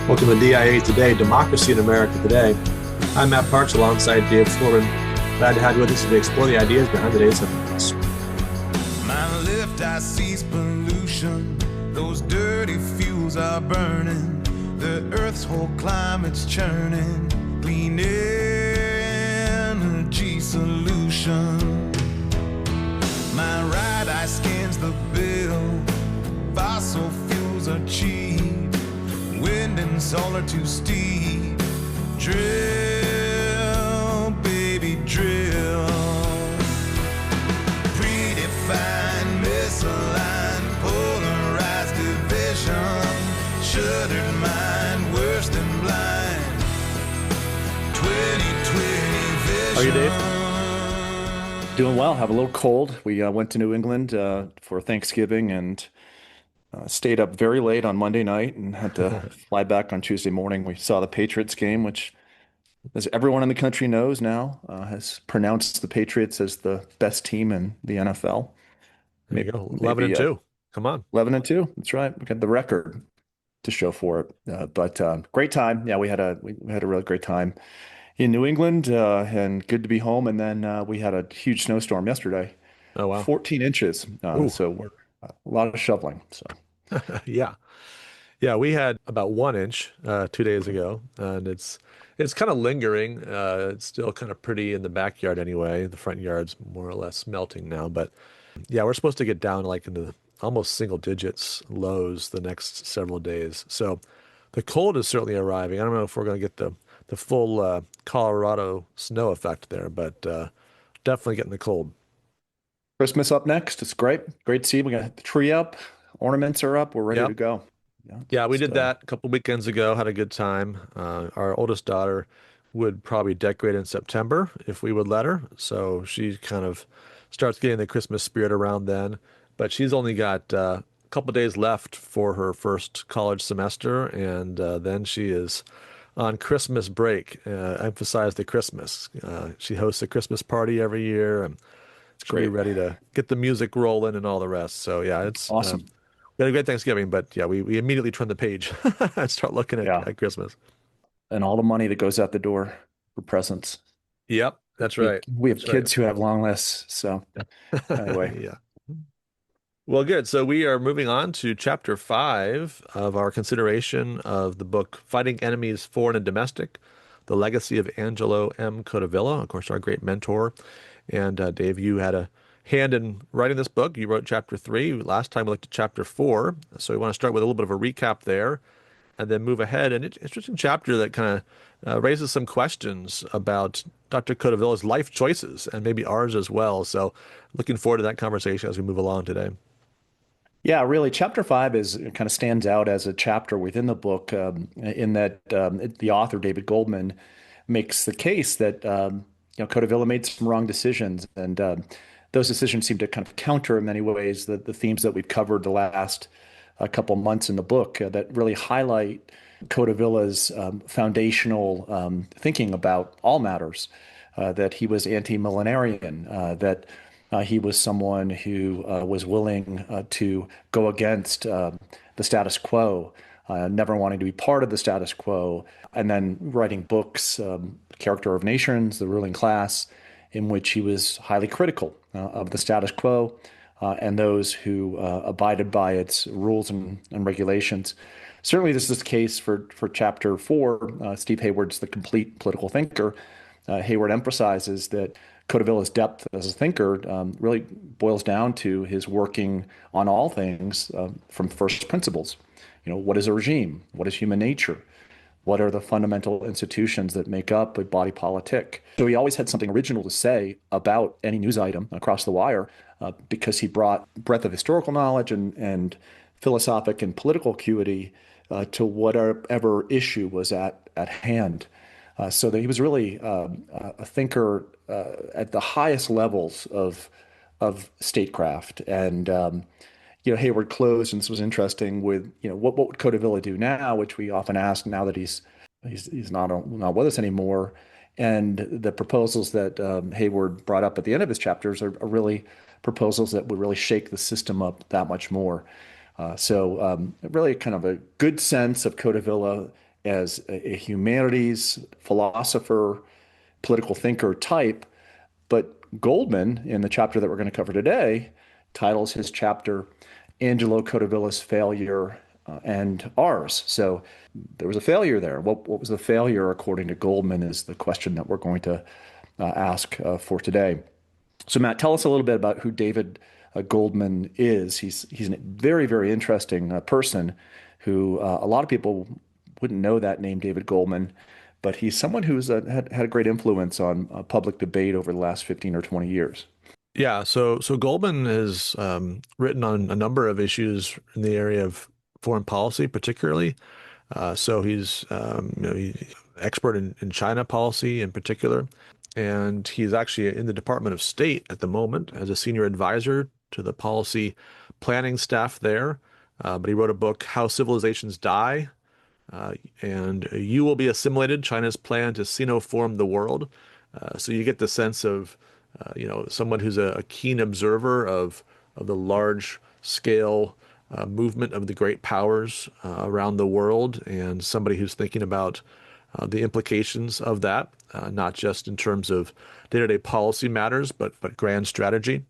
Welcome to DIA Today, Democracy in America Today. I'm Matt Parks alongside David Corbin. Glad to have you with us to explore the ideas behind today's headlines. My left eye sees pollution. Those dirty fuels are burning. The earth's whole climate's churning. Clean energy solution. My right eye scans the bill. Fossil fuels are cheap. Wind and solar too steep. Drill, baby, drill. Predefined, misaligned, polarized division. Shuttered mind, worse than blind. 2020 vision. How are you, Dave? Doing well. Have a little cold. We went to New England for Thanksgiving and stayed up very late on Monday night and had to fly back on Tuesday morning. We saw the Patriots game, which, as everyone in the country knows now, has pronounced the Patriots as the best team in the NFL. There you go. 11-2. Come on. 11-2. That's right. We got the record to show for it. But great time. Yeah, we had a really great time in New England, and good to be home. And then we had a huge snowstorm yesterday. Oh, wow. 14 inches. So we're a lot of shoveling. So Yeah. We had about 1 inch 2 days ago, and it's kind of lingering. It's still kind of pretty in the backyard anyway. The front yard's more or less melting now, but yeah, we're supposed to get down like into almost single digits lows the next several days. So the cold is certainly arriving. I don't know if we're going to get the full Colorado snow effect there, but definitely getting the cold. Christmas up next. It's great. Great to see. We got the tree up. Ornaments are up. We're ready to go. Yeah, we did that a couple weekends ago. Had a good time. Our oldest daughter would probably decorate in September if we would let her. So she kind of starts getting the Christmas spirit around then. But she's only got a couple days left for her first college semester, and then she is on Christmas break. Emphasize the Christmas. She hosts a Christmas party every year, and it's great. Ready to get the music rolling and all the rest. So yeah, it's awesome. We had a great Thanksgiving, but yeah, we immediately turn the page and start looking at Christmas. And all the money that goes out the door for presents. Yep, that's right. We have kids who have long lists. So anyway. Yeah. Well, good. So we are moving on to chapter 5 of our consideration of the book Fighting Enemies, Foreign and Domestic, The Legacy of Angelo M. Codevilla, of course, our great mentor. And Dave, you had a hand in writing this book. You wrote chapter 3. Last time we looked at chapter 4. So we want to start with a little bit of a recap there and then move ahead. An interesting chapter that kind of raises some questions about Dr. Codevilla's life choices and maybe ours as well. So looking forward to that conversation as we move along today. Yeah, really, chapter 5 kind of stands out as a chapter within the book in that the author, David Goldman, makes the case that Codevilla made some wrong decisions, and those decisions seem to kind of counter in many ways the themes that we've covered the last couple of months in the book that really highlight Codevilla's foundational thinking about all matters, that he was anti-millenarian, that he was someone who was willing to go against the status quo, never wanting to be part of the status quo, and then writing books, Character of Nations, The Ruling Class, in which he was highly critical of the status quo and those who abided by its rules and regulations. Certainly this is the case for chapter 4, Steve Hayward's The Compleat Political Thinker. Hayward emphasizes that Codevilla's depth as a thinker really boils down to his working on all things from first principles. What is a regime? What is human nature? What are the fundamental institutions that make up a body politic? So he always had something original to say about any news item across the wire because he brought breadth of historical knowledge and philosophic and political acuity to whatever issue was at hand. So that he was really a thinker at the highest levels of statecraft. And Hayward closed, and this was interesting, with what would Codevilla do now, which we often ask now that he's not with us anymore. And the proposals that Hayward brought up at the end of his chapters are really proposals that would really shake the system up that much more. So really kind of a good sense of Codevilla as a humanities philosopher, political thinker type. But Goldman, in the chapter that we're going to cover today, titles his chapter Angelo Codevilla's Failure and Ours. So there was a failure there. What was the failure, according to Goldman, is the question that we're going to ask for today. So, Matt, tell us a little bit about who David Goldman is. He's a very, very interesting person who a lot of people wouldn't know that name, David Goldman, but he's someone who's had a great influence on public debate over the last 15 or 20 years. Yeah, so Goldman has written on a number of issues in the area of foreign policy, particularly. So he's expert in China policy in particular, and he's actually in the Department of State at the moment as a senior advisor to the policy planning staff there. But he wrote a book, How Civilizations Die, and You Will Be Assimilated, China's Plan to Sinoform the World. So you get the sense of someone who's a keen observer of the large scale movement of the great powers around the world, and somebody who's thinking about the implications of that, not just in terms of day-to-day policy matters, but grand strategy.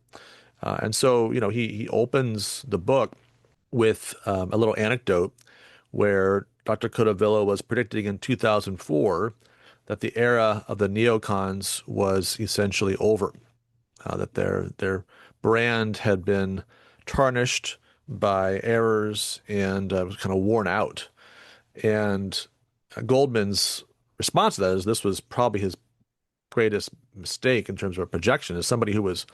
And so, he opens the book with a little anecdote where Dr. Codevilla was predicting in 2004 that the era of the neocons was essentially over, that their brand had been tarnished by errors and was kind of worn out. And Goldman's response to that is this was probably his greatest mistake in terms of a projection, as somebody who was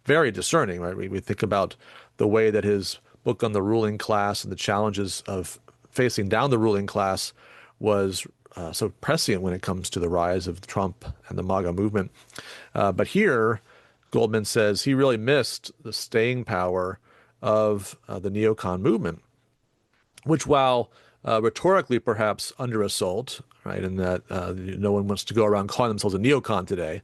very discerning, right? We think about the way that his book on the ruling class and the challenges of facing down the ruling class was so prescient when it comes to the rise of Trump and the MAGA movement. But here, Goldman says he really missed the staying power of the neocon movement, which, while rhetorically perhaps under assault, right, in that no one wants to go around calling themselves a neocon today,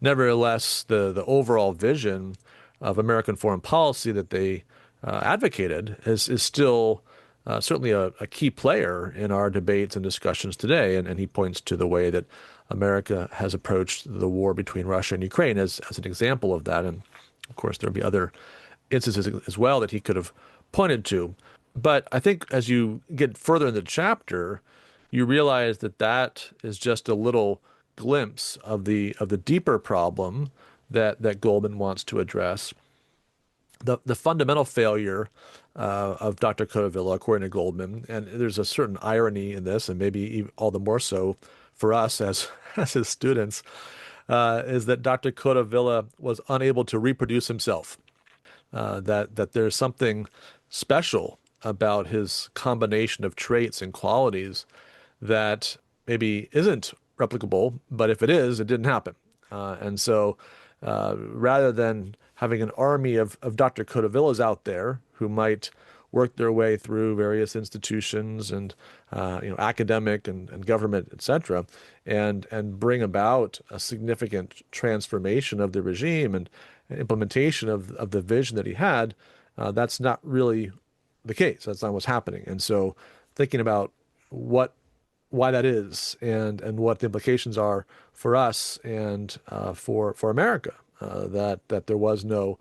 nevertheless, the overall vision of American foreign policy that they advocated is still certainly a key player in our debates and discussions today. And he points to the way that America has approached the war between Russia and Ukraine as an example of that. And of course, there'll be other instances as well that he could have pointed to. But I think as you get further in the chapter, you realize that that is just a little glimpse of the deeper problem that Goldman wants to address. The fundamental failure of Dr. Codevilla, according to Goldman, and there's a certain irony in this, and maybe all the more so for us as his students, is that Dr. Codevilla was unable to reproduce himself. That there's something special about his combination of traits and qualities that maybe isn't replicable, but if it is, it didn't happen. And so rather than having an army of Dr. Codevillas out there who might work their way through various institutions and academic and government, et cetera, and bring about a significant transformation of the regime and implementation of the vision that he had, that's not really the case. That's not what's happening. And so thinking about why that is and what the implications are for us and for America, that there was no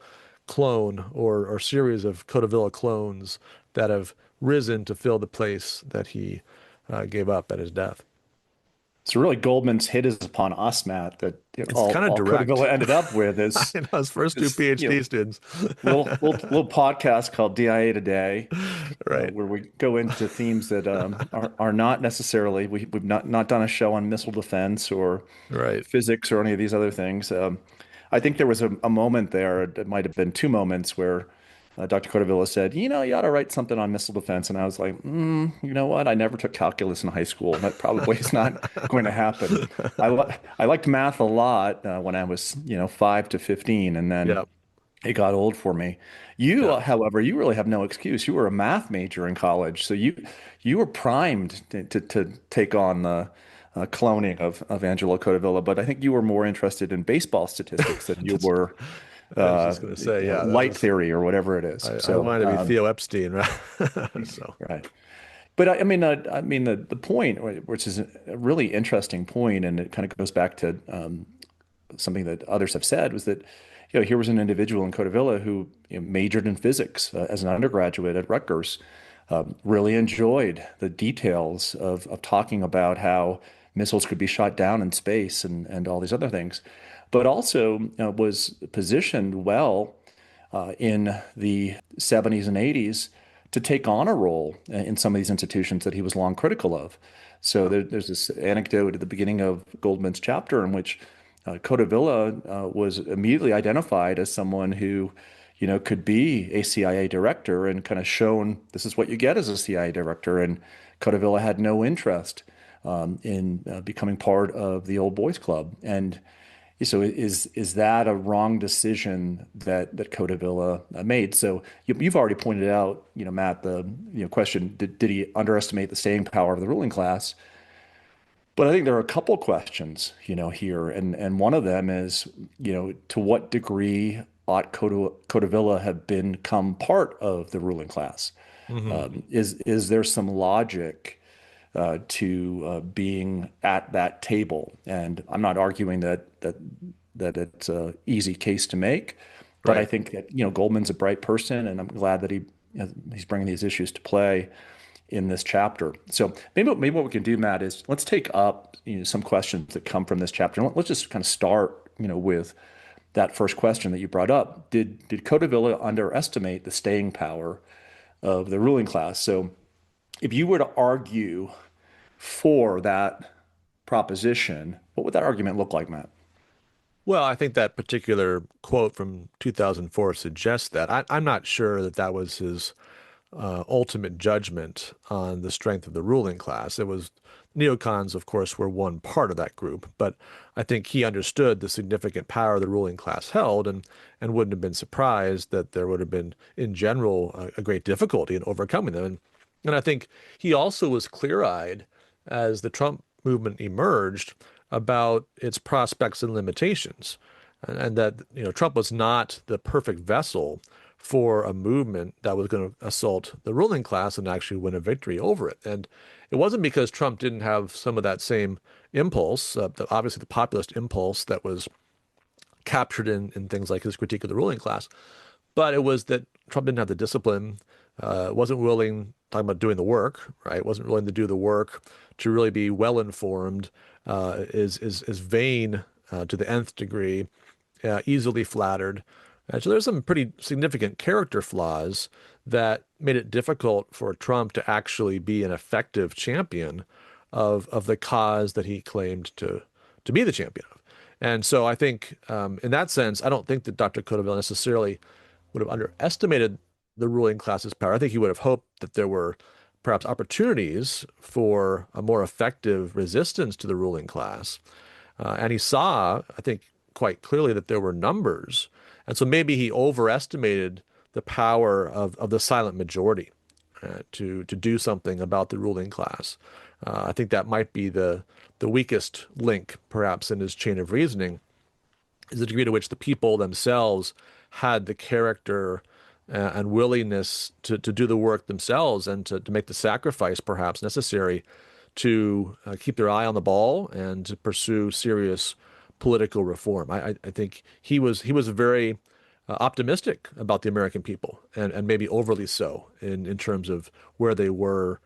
clone or series of Codevilla clones that have risen to fill the place that he gave up at his death. So really, Goldman's hit is upon us, Matt, that all Codevilla ended up with is his first two PhD students. little podcast called DIA Today, right, where we go into themes that are not necessarily we've not done a show on missile defense or physics or any of these other things. I think there was a moment there. It might have been two moments where Dr. Codevilla said, you ought to write something on missile defense. And I was like, you know what? I never took calculus in high school. That probably is not going to happen. I liked math a lot when I was, 5 to 15. And then it got old for me. However, you really have no excuse. You were a math major in college. So you were primed to take on the cloning of Angelo Codevilla. But I think you were more interested in baseball statistics than you were I was just going to say, light theory or whatever it is. I wanted to be Theo Epstein, right? Right. But I mean the point, which is a really interesting point, and it kind of goes back to something that others have said, was that here was an individual in Codevilla who majored in physics as an undergraduate at Rutgers, really enjoyed the details of talking about how missiles could be shot down in space and all these other things, but also was positioned well in the 70s and 80s to take on a role in some of these institutions that he was long critical of. So there's this anecdote at the beginning of Goldman's chapter in which Codevilla was immediately identified as someone who, could be a CIA director and kind of shown this is what you get as a CIA director. And Codevilla had no interest in becoming part of the old boys club. And so is that a wrong decision that Codevilla made? So you've already pointed out, Matt, the question, did he underestimate the staying power of the ruling class? But I think there are a couple questions, here, and one of them is, to what degree ought Codevilla have become part of the ruling class? Hmm. Is there some logic to being at that table? And I'm not arguing that it's an easy case to make, but I Right. think that Goldman's a bright person, and I'm glad that he's bringing these issues to play in this chapter. So maybe what we can do, Matt, is let's take up some questions that come from this chapter. And let's just kind of start with that first question that you brought up. Did Codevilla underestimate the staying power of the ruling class? So if you were to argue for that proposition, what would that argument look like, Matt? Well, I think that particular quote from 2004 suggests that. I'm not sure that that was his ultimate judgment on the strength of the ruling class. It was neocons, of course, were one part of that group, but I think he understood the significant power the ruling class held and wouldn't have been surprised that there would have been, in general, a great difficulty in overcoming them. And I think he also was clear-eyed as the Trump movement emerged about its prospects and limitations, and that Trump was not the perfect vessel for a movement that was going to assault the ruling class and actually win a victory over it. And it wasn't because Trump didn't have some of that same impulse, obviously the populist impulse that was captured in things like his critique of the ruling class, but it was that Trump didn't have the discipline, wasn't willing, talking about doing the work, right? Wasn't willing to do the work to really be well informed, is vain to the nth degree, easily flattered. So there's some pretty significant character flaws that made it difficult for Trump to actually be an effective champion of the cause that he claimed to be the champion of. And so I think in that sense, I don't think that Dr. Codeville necessarily would have underestimated the ruling class's power. I think he would have hoped that there were perhaps opportunities for a more effective resistance to the ruling class. And he saw, I think, quite clearly that there were numbers. And so maybe he overestimated the power of the silent majority to do something about the ruling class. I think that might be the weakest link, perhaps, in his chain of reasoning, is the degree to which the people themselves had the character and willingness to do the work themselves and to make the sacrifice, perhaps, necessary to keep their eye on the ball and to pursue serious political reform. I think he was very optimistic about the American people, and maybe overly so in terms of where they were,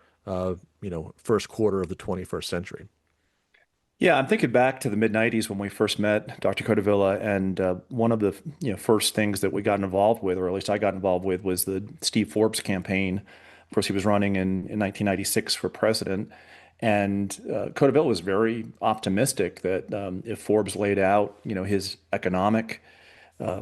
first quarter of the 21st century. Yeah, I'm thinking back to the mid 90s when we first met Dr. Codevilla, and one of the first things that we got involved with, or at least I got involved with, was the Steve Forbes campaign. Of course, he was running in 1996 for president, and Codevilla was very optimistic that if Forbes laid out his economic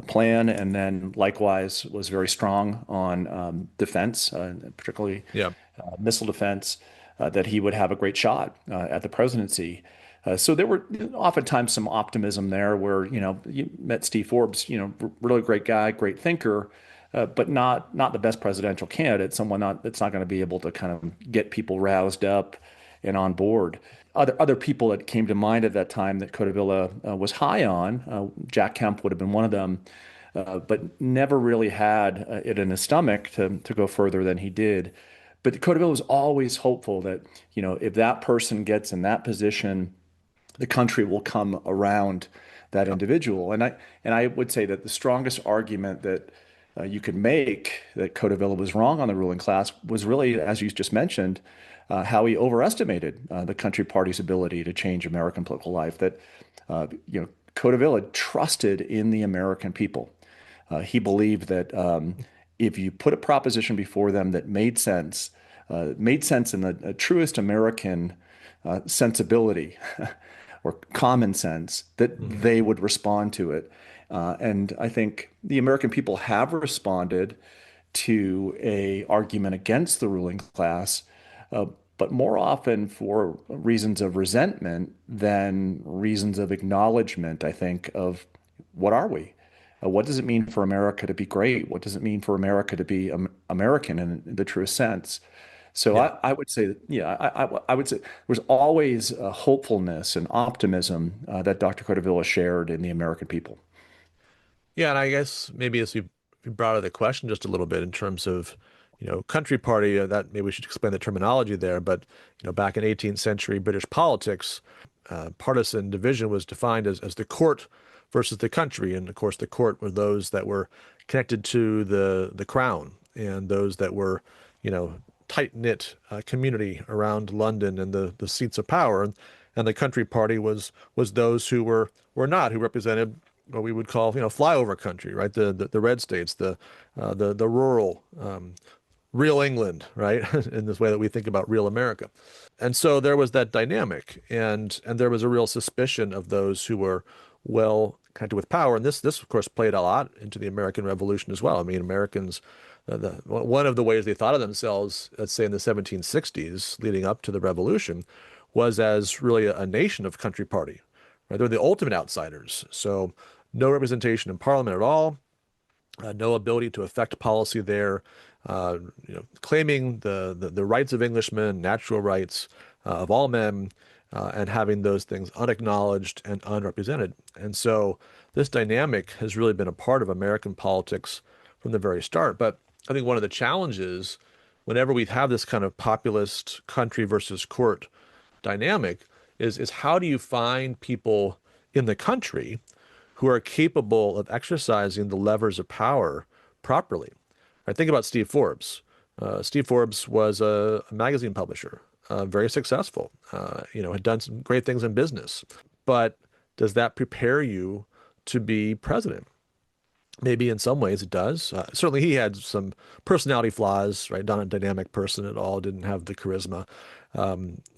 plan, and then likewise was very strong on defense, particularly Yeah. missile defense, that he would have a great shot at the presidency. So there were oftentimes some optimism there where, you met Steve Forbes, really great guy, great thinker, but not the best presidential candidate, someone that's not going to be able to kind of get people roused up and on board. Other people that came to mind at that time that Codevilla was high on, Jack Kemp would have been one of them, but never really had it in his stomach to go further than he did. but Codeville was always hopeful that, if that person gets in that position, the country will come around that individual. And I would say that the strongest argument that you could make that Codevilla was wrong on the ruling class was really, as you just mentioned, how he overestimated the country party's ability to change American political life. That Codevilla trusted in the American people. He believed that if you put a proposition before them that made sense in the truest American sensibility or common sense, that they would respond to it. And I think the American people have responded to a argument against the ruling class, but more often for reasons of resentment than reasons of acknowledgement, I think, of what are we? What does it mean for America to be great? What does it mean for America to be American in the truest sense? So Yeah. I would say that, yeah, I would say there's always a hopefulness and optimism that Dr. Codevilla shared in the American people. Yeah, and I guess maybe as we brought out the question just a little bit in terms of, country party, that maybe we should explain the terminology there. But, back in 18th century British politics, partisan division was defined as the court versus the country. And of course, the court were those that were connected to the crown and those that were, tight-knit community around London and the seats of power. And the country party was those who were not, who represented what we would call, flyover country, right? The red states, the rural, real England, right? In this way that we think about real America. And so there was that dynamic, and there was a real suspicion of those who were well connected with power. And this of course played a lot into the American Revolution as well. I mean, Americans, one of the ways they thought of themselves, let's say in the 1760s, leading up to the Revolution, was as really a nation of country party. Right? They're the ultimate outsiders. So no representation in Parliament at all, no ability to affect policy there, claiming the rights of Englishmen, natural rights of all men, and having those things unacknowledged and unrepresented. And so this dynamic has really been a part of American politics from the very start. But I think one of the challenges, whenever we have this kind of populist country versus court dynamic, is how do you find people in the country who are capable of exercising the levers of power properly? I think about Steve Forbes. Steve Forbes was a magazine publisher, very successful, had done some great things in business. But does that prepare you to be president? Maybe in some ways it does. Certainly he had some personality flaws, right? Not a dynamic person at all, didn't have the charisma.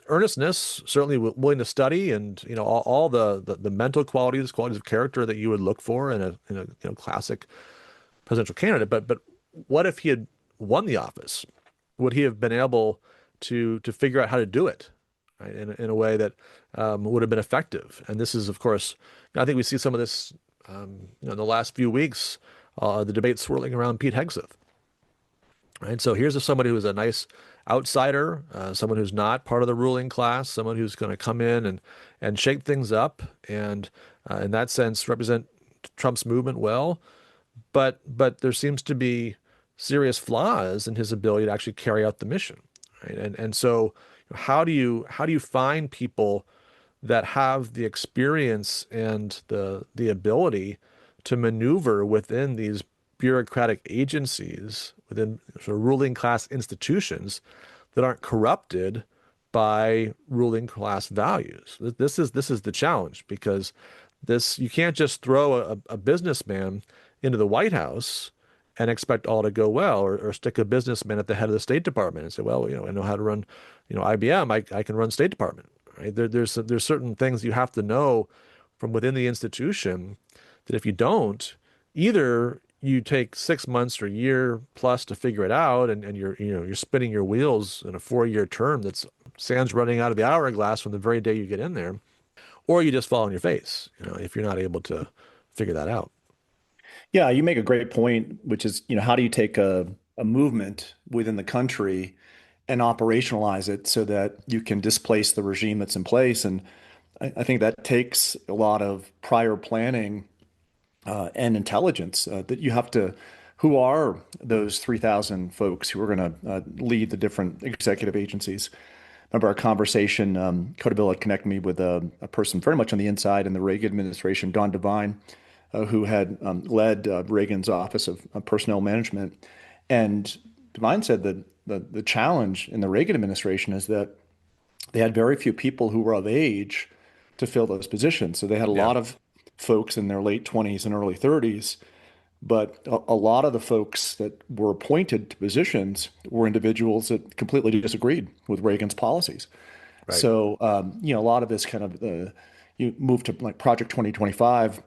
Earnestness, certainly willing to study, and all the mental qualities of character that you would look for in a classic presidential candidate. But what if he had won the office? Would he have been able to figure out how to do it, right, in a way that would have been effective? And this is, of course, I think we see some of this in the last few weeks, the debate swirling around Pete Hegseth. Right, so here's somebody who is a nice outsider, someone who's not part of the ruling class, someone who's going to come in and shake things up, and in that sense represent Trump's movement well. But there seems to be serious flaws in his ability to actually carry out the mission. Right? And so how do you find people that have the experience and the ability to maneuver within these bureaucratic agencies, within sort of ruling class institutions that aren't corrupted by ruling class values? This is the challenge, because you can't just throw a businessman into the White House and expect all to go well, or stick a businessman at the head of the State Department and say, well, I know how to run, IBM, I can run State Department. Right? There's certain things you have to know from within the institution that if you don't, either you take 6 months or a year plus to figure it out, and you're spinning your wheels in a 4-year term that's sands running out of the hourglass from the very day you get in there, or you just fall on your face, if you're not able to figure that out. Yeah, you make a great point, which is, how do you take a movement within the country and operationalize it so that you can displace the regime that's in place? And I think that takes a lot of prior planning and intelligence that you have to who are those 3,000 folks who are going to lead the different executive agencies? Remember our conversation, Codevilla connected me with a person very much on the inside in the Reagan administration, Don Devine, who had led Reagan's Office of Personnel Management. And Devine said that the challenge in the Reagan administration is that they had very few people who were of age to fill those positions. So they had a Yeah. lot of folks in their late 20s and early 30s, but a lot of the folks that were appointed to positions were individuals that completely disagreed with Reagan's policies. Right. So, a lot of this kind of you move to like Project 2025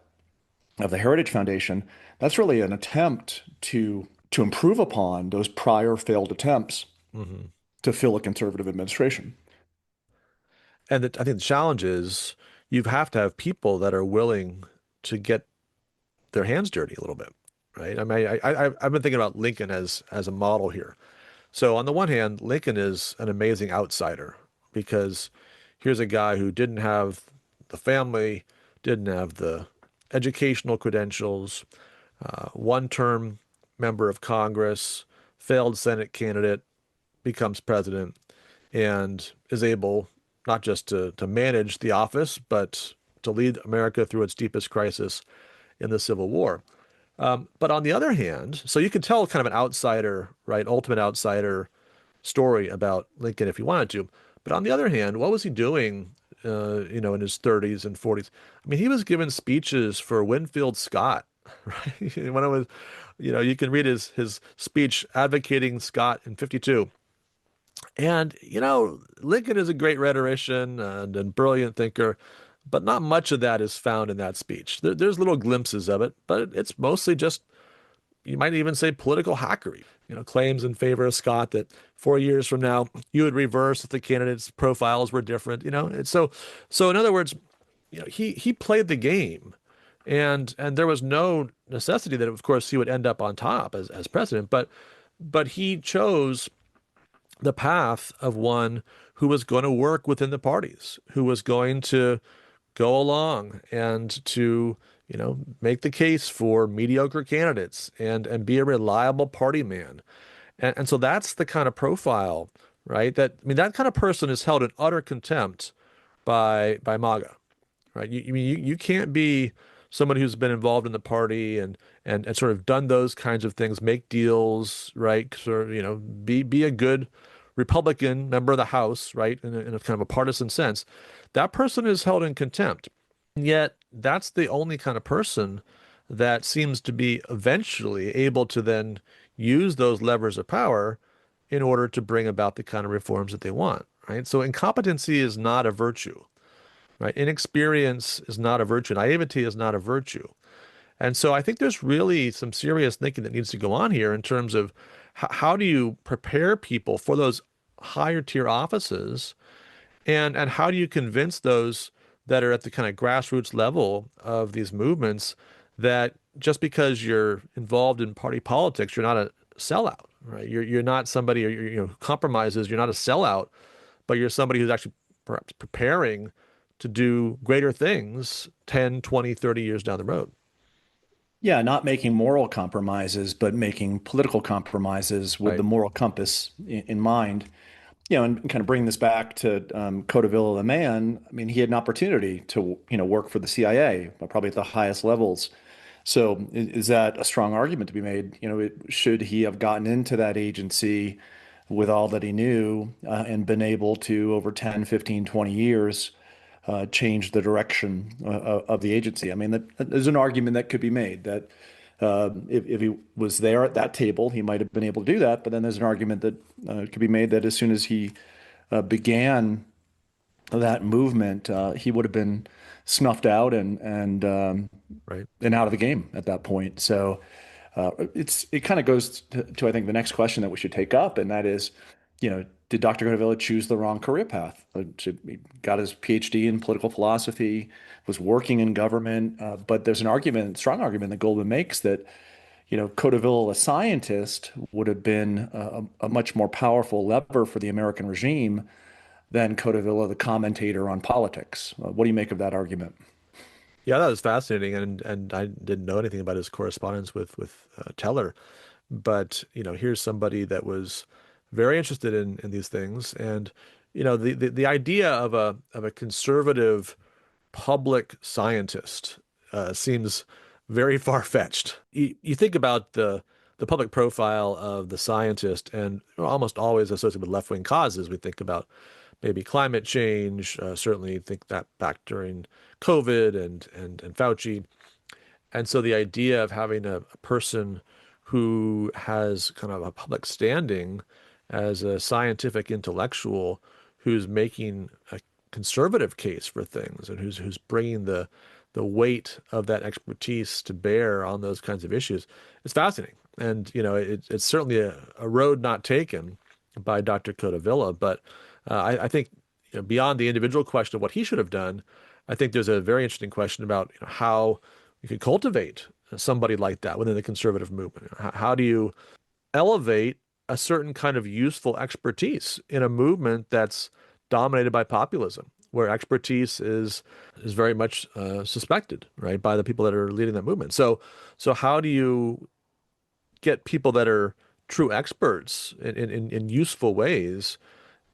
of the Heritage Foundation. That's really an attempt to improve upon those prior failed attempts Hmm. to fill a conservative administration. And I think the challenge is you have to have people that are willing to get their hands dirty a little bit, right? I mean, I've been thinking about Lincoln as a model here. So on the one hand, Lincoln is an amazing outsider because here's a guy who didn't have the family, didn't have the educational credentials, one-term member of Congress, failed Senate candidate, becomes president, and is able not just to manage the office, but to lead America through its deepest crisis in the Civil War. But on the other hand, so you could tell kind of an outsider, right, ultimate outsider story about Lincoln if you wanted to. But on the other hand, what was he doing, in his 30s and 40s? I mean, he was giving speeches for Winfield Scott, right? When it was, you can read his speech advocating Scott in 52. And, Lincoln is a great rhetorician and brilliant thinker, but not much of that is found in that speech. There's little glimpses of it, but it's mostly just, you might even say, political hackery. Claims in favor of Scott that 4 years from now you would reverse if the candidates' profiles were different. It's so in other words, he played the game, and there was no necessity that, of course, he would end up on top as president, but he chose the path of one who was going to work within the parties, who was going to go along and to, make the case for mediocre candidates and be a reliable party man. And so that's the kind of profile, right? That kind of person is held in utter contempt by MAGA, right? You can't be someone who's been involved in the party and sort of done those kinds of things, make deals, right? Sort of, be a good Republican member of the House, right? In a kind of a partisan sense. That person is held in contempt. And yet that's the only kind of person that seems to be eventually able to then use those levers of power in order to bring about the kind of reforms that they want, right? So incompetency is not a virtue, right? Inexperience is not a virtue. Naivety is not a virtue. And so I think there's really some serious thinking that needs to go on here in terms of how do you prepare people for those higher tier offices, and how do you convince those that are at the kind of grassroots level of these movements that just because you're involved in party politics, you're not a sellout, right? You're not somebody who compromises. You're not a sellout, but you're somebody who's actually perhaps preparing to do greater things 10, 20, 30 years down the road. Yeah, not making moral compromises, but making political compromises with the Right. moral compass in mind. And kind of bring this back to Codevilla, the man. I mean, he had an opportunity to, work for the CIA, probably at the highest levels. So is that a strong argument to be made? Should he have gotten into that agency with all that he knew and been able to, over 10, 15, 20 years, change the direction of the agency? I mean, there's an argument that could be made that if he was there at that table, he might have been able to do that. But then there's an argument that could be made that as soon as he began that movement, he would have been snuffed out Right. and out of the game at that point. So it kind of goes to I think the next question that we should take up, and that is, did Dr. Codevilla choose the wrong career path? He got his PhD in political philosophy, was working in government, but there's an argument, strong argument that Goldman makes that, Codevilla, a scientist, would have been a much more powerful lever for the American regime than Codevilla, the commentator on politics. What do you make of that argument? Yeah, that was fascinating, and I didn't know anything about his correspondence with Teller, but here's somebody that was very interested in these things, and the idea of a conservative public scientist seems very far-fetched. You think about the public profile of the scientist, and almost always associated with left-wing causes. We think about maybe climate change, certainly think that back during COVID and Fauci. And so the idea of having a person who has kind of a public standing as a scientific intellectual who's making a conservative case for things and who's bringing the weight of that expertise to bear on those kinds of issues, is fascinating. And it's certainly a road not taken by Dr. Codevilla, but I think beyond the individual question of what he should have done, I think there's a very interesting question about how you could cultivate somebody like that within the conservative movement. How do you elevate a certain kind of useful expertise in a movement that's dominated by populism, where expertise is very much suspected, right, by the people that are leading that movement. So how do you get people that are true experts in useful ways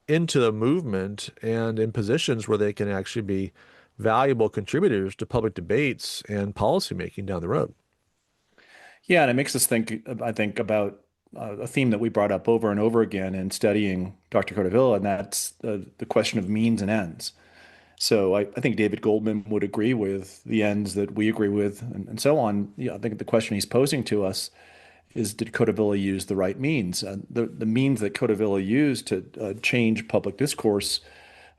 into the movement and in positions where they can actually be valuable contributors to public debates and policymaking down the road? Yeah, and it makes us think, I think, about a theme that we brought up over and over again in studying Dr. Codevilla, and that's the question of means and ends. So I think David Goldman would agree with the ends that we agree with, and so on. I think the question he's posing to us is, did Codevilla use the right means? The means that Codevilla used to change public discourse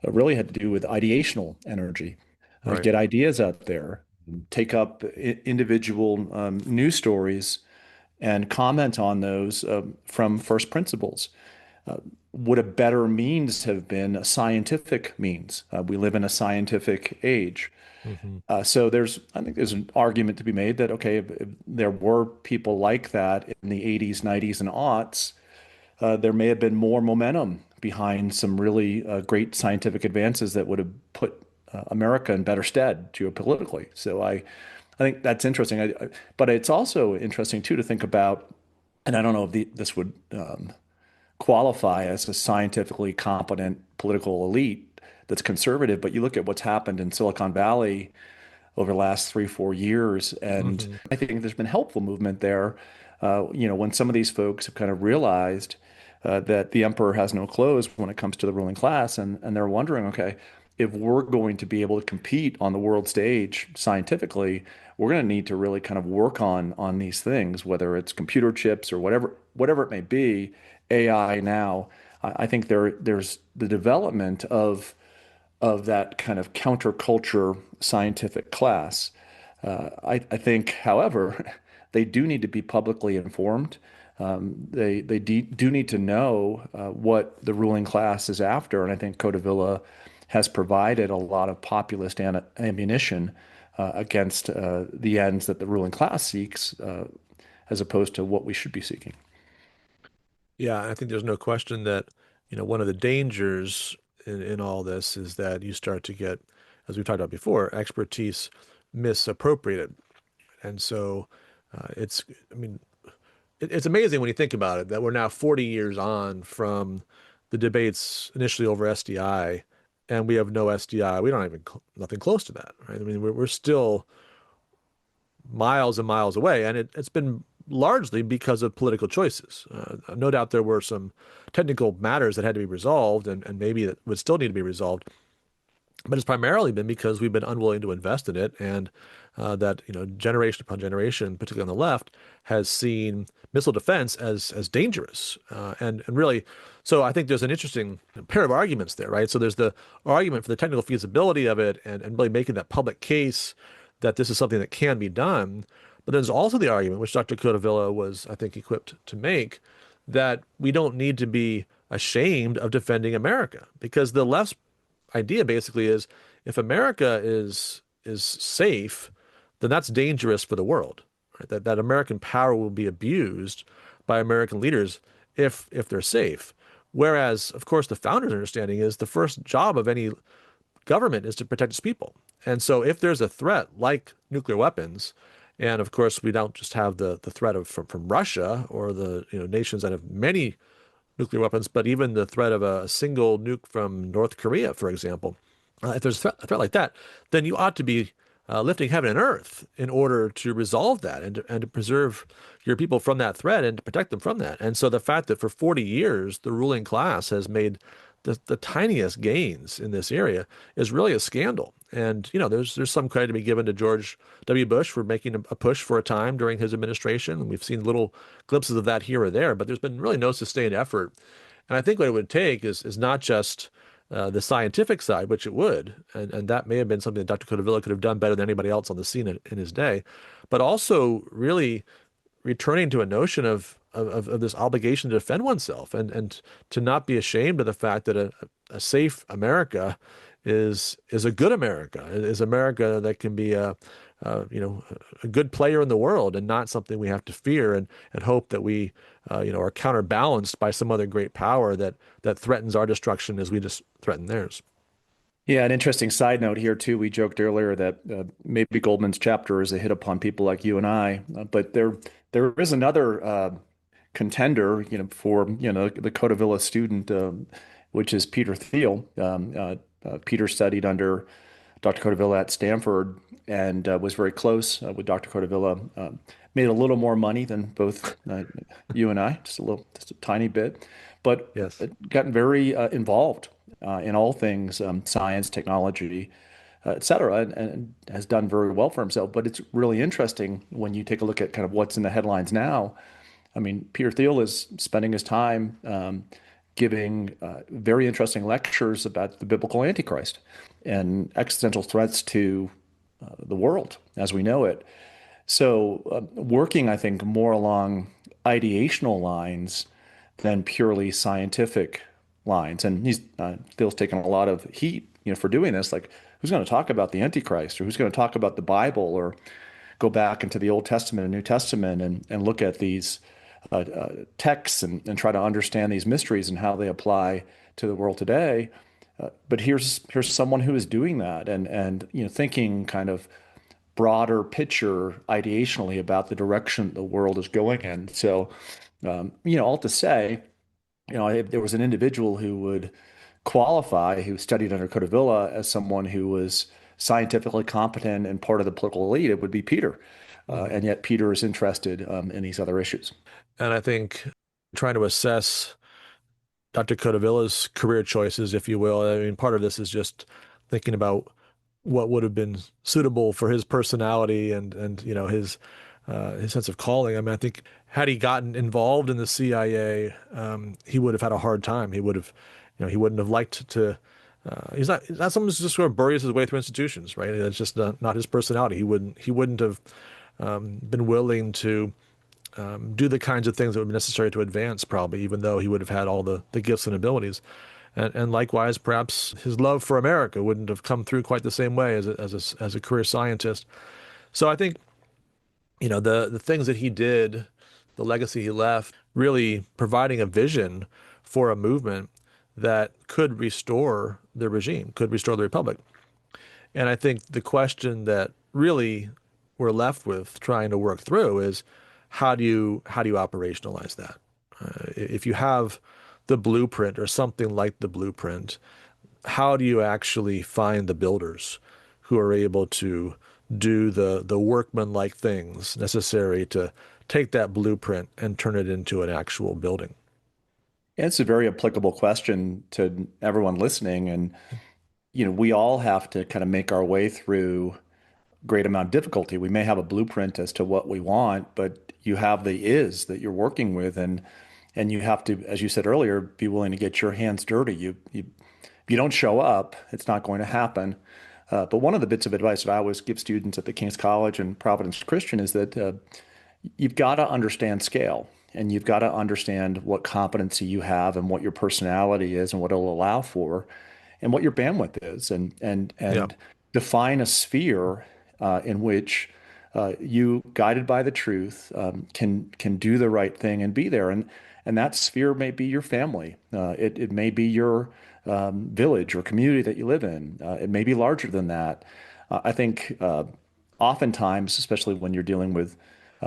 really had to do with ideational energy, Right. get ideas out there, take up individual news stories and comment on those from first principles. Would a better means have been a scientific means? We live in a scientific age. Hmm. So I think there's an argument to be made that, okay, if there were people like that in the 80s, 90s, and aughts, there may have been more momentum behind some really great scientific advances that would have put America in better stead geopolitically. So I think that's interesting. But it's also interesting too to think about, and I don't know if this would qualify as a scientifically competent political elite that's conservative, but you look at what's happened in Silicon Valley over the last 3, 4 years, and Hmm. I think there's been helpful movement there. When some of these folks have kind of realized that the emperor has no clothes when it comes to the ruling class, and they're wondering, okay, if we're going to be able to compete on the world stage scientifically, we're going to need to really kind of work on these things, whether it's computer chips or whatever it may be, AI now. I think there's the development of that kind of counterculture scientific class. I think, however, they do need to be publicly informed. They do need to know what the ruling class is after, and I think Codevilla has provided a lot of populist ammunition against the ends that the ruling class seeks, as opposed to what we should be seeking. Yeah, I think there's no question that, one of the dangers in all this is that you start to get, as we talked about before, expertise misappropriated. And so I mean, it's amazing when you think about it that we're now 40 years on from the debates initially over SDI, and we have no SDI. We don't even, nothing close to that, right? I mean, we're still miles and miles away, and it's been largely because of political choices. No doubt there were some technical matters that had to be resolved, and maybe that would still need to be resolved. But it's primarily been because we've been unwilling to invest in it, and that generation upon generation, particularly on the left, has seen missile defense as dangerous, and really. So I think there's an interesting pair of arguments there, right? So there's the argument for the technical feasibility of it, and really making that public case that this is something that can be done. But there's also the argument, which Dr. Codevilla was, I think, equipped to make, that we don't need to be ashamed of defending America, because the left's idea basically is, if America is safe, then that's dangerous for the world, right? That American power will be abused by American leaders if they're safe. Whereas, of course, the founders' understanding is the first job of any government is to protect its people. And so if there's a threat like nuclear weapons, and of course we don't just have the threat of from Russia or the nations that have many nuclear weapons, but even the threat of a single nuke from North Korea, for example. If there's a threat like that, then you ought to be lifting heaven and earth in order to resolve that and to preserve your people from that threat and to protect them from that. And so the fact that for 40 years the ruling class has made the tiniest gains in this area is really a scandal. And there's some credit to be given to George W. Bush for making a push for a time during his administration. And we've seen little glimpses of that here or there, but there's been really no sustained effort. And I think what it would take is not just the scientific side, which it would, and that may have been something that Dr. Codevilla could have done better than anybody else on the scene in his day, but also really returning to a notion of this obligation to defend oneself and to not be ashamed of the fact that a safe America is a good America, is America that can be a good player in the world and not something we have to fear and hope that we are counterbalanced by some other great power that threatens our destruction as we just threaten theirs. Yeah, an interesting side note here too. We joked earlier that maybe Goldman's chapter is a hit upon people like you and I, but there is another contender, for the Codevilla student, which is Peter Thiel. Peter studied under Dr. Codevilla at Stanford and was very close with Dr. Codevilla. Made a little more money than both you and I, just a tiny bit, but Yes. gotten very involved in all things science, technology, et cetera, and has done very well for himself. But it's really interesting when you take a look at kind of what's in the headlines now. I mean, Peter Thiel is spending his time giving very interesting lectures about the biblical Antichrist and existential threats to the world as we know it. So, working, I think, more along ideational lines than purely scientific lines. And Thiel's taken a lot of heat, for doing this. Like, who's going to talk about the Antichrist, or who's going to talk about the Bible, or go back into the Old Testament and New Testament and look at these texts and try to understand these mysteries and how they apply to the world today. But here's someone who is doing that and thinking kind of broader picture ideationally about the direction the world is going in. So, all to say, if there was an individual who would qualify, who studied under Codevilla as someone who was scientifically competent and part of the political elite, it would be Peter. And yet Peter is interested in these other issues. And I think trying to assess Dr. Codevilla's career choices, if you will, I mean, part of this is just thinking about what would have been suitable for his personality and his sense of calling. I mean, I think had he gotten involved in the CIA, he would have had a hard time. He would have, he wouldn't have liked to. He's not someone who's just sort of buries his way through institutions, right? That's just not his personality. He wouldn't have been willing to do the kinds of things that would be necessary to advance, probably, even though he would have had all the gifts and abilities. And likewise, perhaps his love for America wouldn't have come through quite the same way as a career scientist. So I think, the things that he did, the legacy he left, really providing a vision for a movement that could restore the regime, could restore the republic. And I think the question that really we're left with trying to work through is how do you operationalize that? If you have the blueprint or something like the blueprint, how do you actually find the builders who are able to do the workman-like things necessary to take that blueprint and turn it into an actual building? It's a very applicable question to everyone listening. And, we all have to kind of make our way through great amount of difficulty. We may have a blueprint as to what we want, but you have the is that you're working with, and you have to, as you said earlier, be willing to get your hands dirty. If you don't show up, it's not going to happen. But one of the bits of advice that I always give students at the King's College and Providence Christian is that you've got to understand scale, and you've got to understand what competency you have and what your personality is and what it'll allow for, and what your bandwidth is, and Yeah. define a sphere in which you, guided by the truth, can do the right thing and be there. And that sphere may be your family. It may be your village or community that you live in. It may be larger than that. I think oftentimes, especially when you're dealing with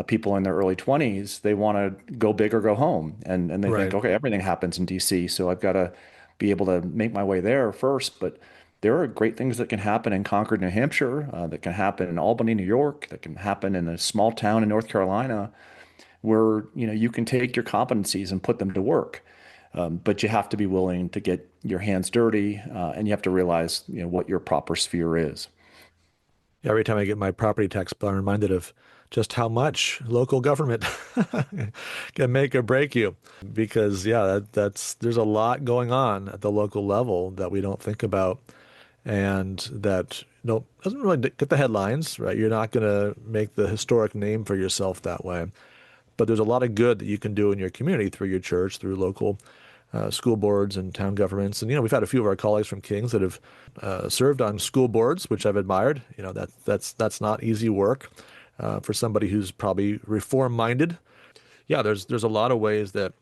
people in their early 20s, they want to go big or go home. And they think, Right. okay, everything happens in DC, so I've got to be able to make my way there first. But there are great things that can happen in Concord, New Hampshire, that can happen in Albany, New York, that can happen in a small town in North Carolina, where you can take your competencies and put them to work. But you have to be willing to get your hands dirty, and you have to realize what your proper sphere is. Every time I get my property tax bill, I'm reminded of just how much local government can make or break you. Because yeah, that's there's a lot going on at the local level that we don't think about, and that doesn't really get the headlines, right? You're not going to make the historic name for yourself that way. But there's a lot of good that you can do in your community through your church, through local school boards and town governments. And we've had a few of our colleagues from Kings that have served on school boards, which I've admired. That's not easy work for somebody who's probably reform-minded. Yeah, there's a lot of ways that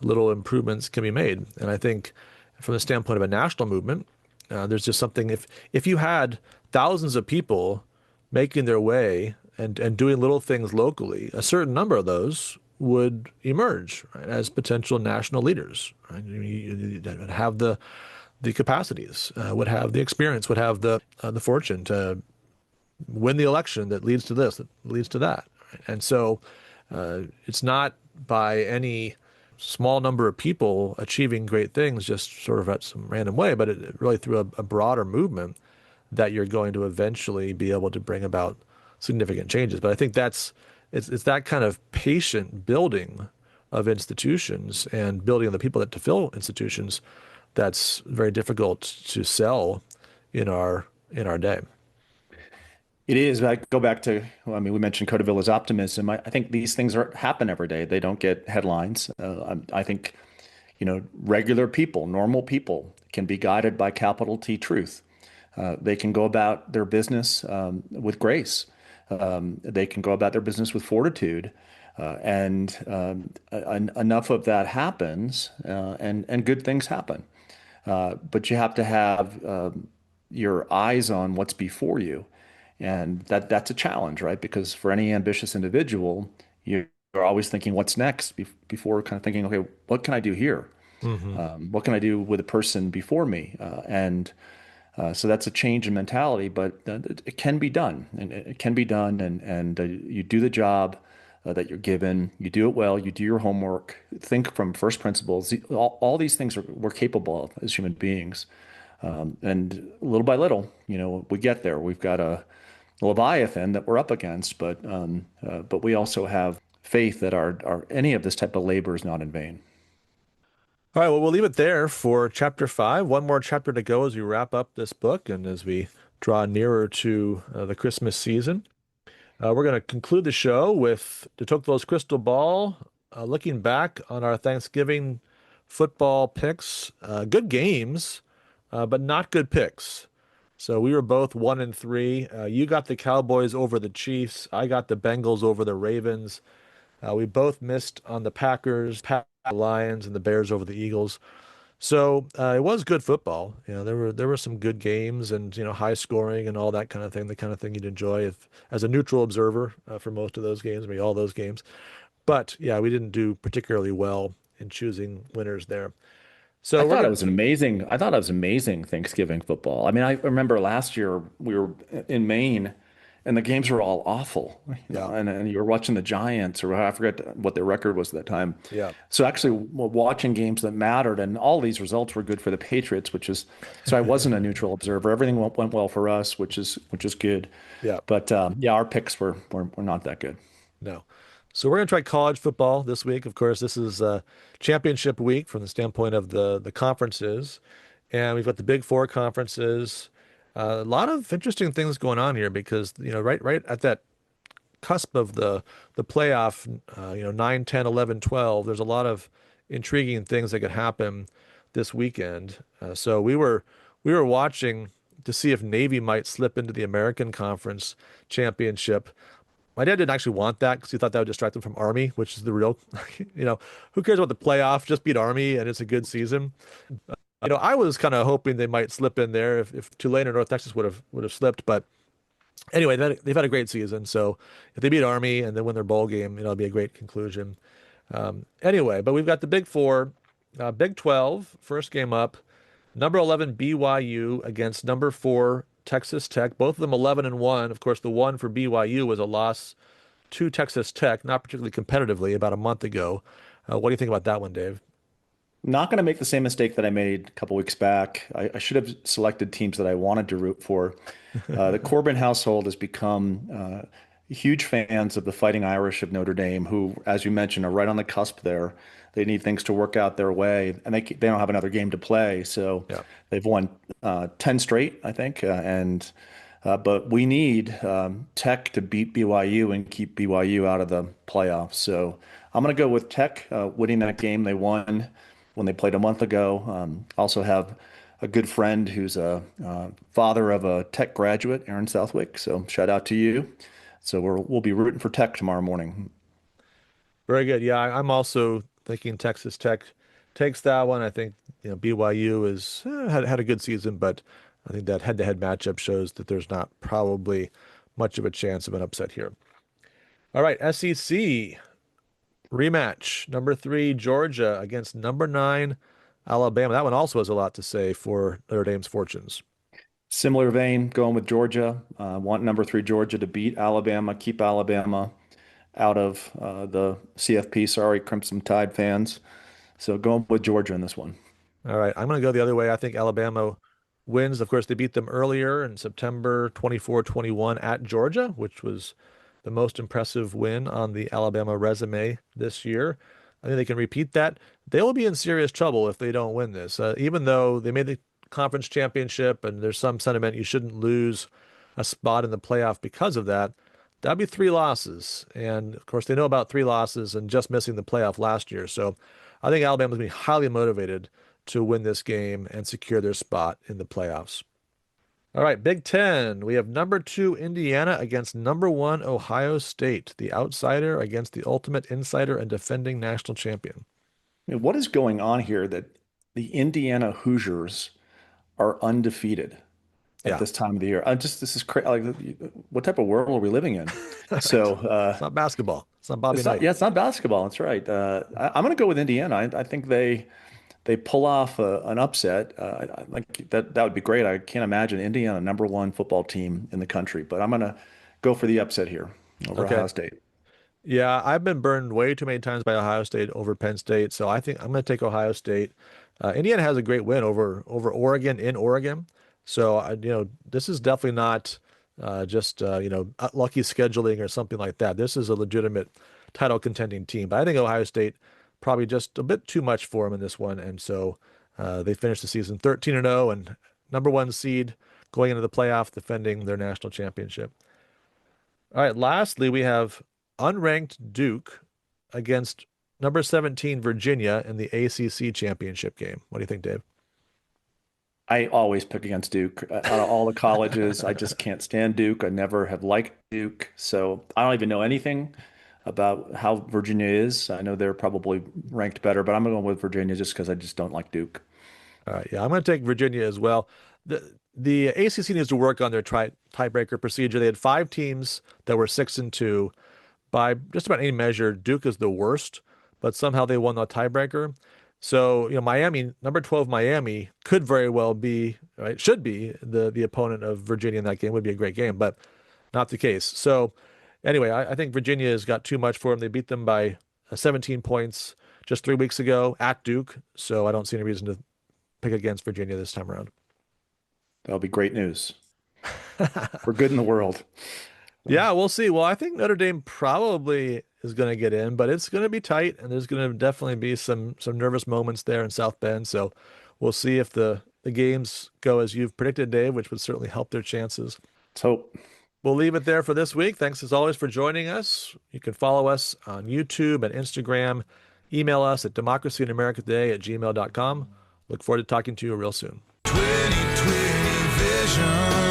little improvements can be made. And I think from the standpoint of a national movement, there's just something, if you had thousands of people making their way and doing little things locally, a certain number of those would emerge, right, as potential national leaders. Right? You would have the capacities, would have the experience, would have the fortune to win the election that leads to this, that leads to that. Right? And so it's not by any small number of people achieving great things just sort of at some random way, but really through a broader movement that you're going to eventually be able to bring about significant changes. But I think it's that kind of patient building of institutions and building of the people that to fill institutions that's very difficult to sell in our day. It is. I go back to, well, I mean, we mentioned Codevilla's optimism. I think these things happen every day. They don't get headlines. I think, regular people, normal people can be guided by capital T truth. They can go about their business with grace. They can go about their business with fortitude. Enough of that happens, and good things happen. But you have to have your eyes on what's before you. And that's a challenge, right? Because for any ambitious individual, you're always thinking, what's next? Before kind of thinking, okay, what can I do here? What can I do with the person before me? So that's a change in mentality, but it can be done, and it can be done, and you do the job that you're given, you do it well, you do your homework, think from first principles. All these things we're capable of as human beings, and little by little, we get there. We've got a Leviathan that we're up against, but we also have faith that our any of this type of labor is not in vain. All right, well, we'll leave it there for chapter 5. One more chapter to go as we wrap up this book and as we draw nearer to the Christmas season. We're going to conclude the show with de Tocqueville's Crystal Ball, looking back on our Thanksgiving football picks. Good games, but not good picks. So we were both 1-3. You got the Cowboys over the Chiefs. I got the Bengals over the Ravens. We both missed on the Packers, the Lions, and the Bears over the Eagles. So it was good football. There were some good games and high scoring and all that kind of thing. The kind of thing you'd enjoy as a neutral observer for most of those games, maybe all those games. But yeah, we didn't do particularly well in choosing winners there. So I thought it was amazing Thanksgiving football. I mean, I remember last year we were in Maine and the games were all awful. Yeah. And you were watching the Giants, or I forget what their record was at that time. Yeah. So actually watching games that mattered, and all these results were good for the Patriots, so I wasn't a neutral observer. Everything went well for us, which is good. Yeah. But yeah, our picks were not that good. No. So we're going to try college football this week. Of course, this is championship week from the standpoint of the conferences. And we've got the Big Four conferences. A lot of interesting things going on here because, right at that cusp of the playoff, 9, 10, 11, 12, there's a lot of intriguing things that could happen this weekend. So we were watching to see if Navy might slip into the American Conference Championship. My dad didn't actually want that because he thought that would distract him from Army, which is the real, who cares about the playoff? Just beat Army and it's a good season. I was kind of hoping they might slip in there if Tulane or North Texas would have slipped, but Anyway, they've had a great season. So if they beat Army and then win their bowl game, it'll be a great conclusion. Anyway, but we've got the Big Four, Big 12, first game up. Number 11 BYU against number 4 Texas Tech. Both of them 11-1. Of course, the one for BYU was a loss to Texas Tech, not particularly competitively, about a month ago. What do you think about that one, Dave? Not going to make the same mistake that I made a couple weeks back. I should have selected teams that I wanted to root for. The Corbin household has become huge fans of the Fighting Irish of Notre Dame, who, as you mentioned, are right on the cusp there. They need things to work out their way, and they don't have another game to play. So Yeah. they've won 10 straight, I think, but we need Tech to beat BYU and keep BYU out of the playoffs. So I'm going to go with Tech winning that game they won when they played a month ago. Also have a good friend who's a father of a Tech graduate, Aaron Southwick. So shout out to you. So we'll be rooting for Tech tomorrow morning. Very good. Yeah, I'm also thinking Texas Tech takes that one. I think BYU is had a good season, but I think that head-to-head matchup shows that there's not probably much of a chance of an upset here. All right, SEC rematch. Number 3 Georgia against number 9 Alabama. That one also has a lot to say for Notre Dame's fortunes. Similar vein, going with Georgia. Want number 3 Georgia to beat Alabama, keep Alabama out of the CFP. Sorry, Crimson Tide fans. So going with Georgia in this one. All right, I'm going to go the other way. I think Alabama wins. Of course, they beat them earlier in September 24-21 at Georgia, which was the most impressive win on the Alabama resume this year. I think they can repeat that. They will be in serious trouble if they don't win this. Even though they made the conference championship and there's some sentiment you shouldn't lose a spot in the playoff because of that, that'd be 3 losses. And of course, they know about 3 losses and just missing the playoff last year. So I think Alabama's going to be highly motivated to win this game and secure their spot in the playoffs. All right, Big Ten. We have number 2 Indiana against number 1 Ohio State, the outsider against the ultimate insider and defending national champion. I mean, what is going on here that the Indiana Hoosiers are undefeated at Yeah, this time of the year? This is crazy. Like, what type of world are we living in? right. So It's not basketball. It's not Bobby it's not. Knight. Yeah, it's not basketball. That's right. I'm going to go with Indiana. I think they pull off an upset. Like that would be great. I can't imagine Indiana number 1 football team in the country, but I'm going to go for the upset here over Okay. Ohio State. Yeah, I've been burned way too many times by Ohio State over Penn State, so I think I'm going to take Ohio State. Indiana has a great win over Oregon in Oregon, so this is definitely not just lucky scheduling or something like that. This is a legitimate title contending team, but I think Ohio State probably just a bit too much for them in this one, and so they finished the season 13-0 and number 1 seed going into the playoff, defending their national championship. All right, lastly, we have unranked Duke against number 17 Virginia in the ACC championship game. What do you think, Dave? I always pick against Duke. Out of all the colleges, I just can't stand Duke. I never have liked Duke. So I don't even know anything about how Virginia is. I know they're probably ranked better, but I'm going to go with Virginia just because I just don't like Duke. All right, yeah, I'm going to take Virginia as well. The ACC needs to work on their tiebreaker procedure. They had 5 teams that were 6-2. By just about any measure, Duke is the worst, but somehow they won the tiebreaker. So, Miami, number 12 Miami could very well be, right, should be the opponent of Virginia in that game. Would be a great game, but not the case. So anyway, I think Virginia has got too much for them. They beat them by 17 points just 3 weeks ago at Duke. So I don't see any reason to pick against Virginia this time around. That'll be great news. We're good in the world. Yeah, we'll see. Well, I think Notre Dame probably is going to get in, but it's going to be tight, and there's going to definitely be some nervous moments there in South Bend. So we'll see if the games go as you've predicted, Dave, which would certainly help their chances. Let's hope. We'll leave it there for this week. Thanks as always for joining us. You can follow us on YouTube and Instagram. Email us at democracyinamericatoday@gmail.com. Look forward to talking to you real soon. 2020 vision.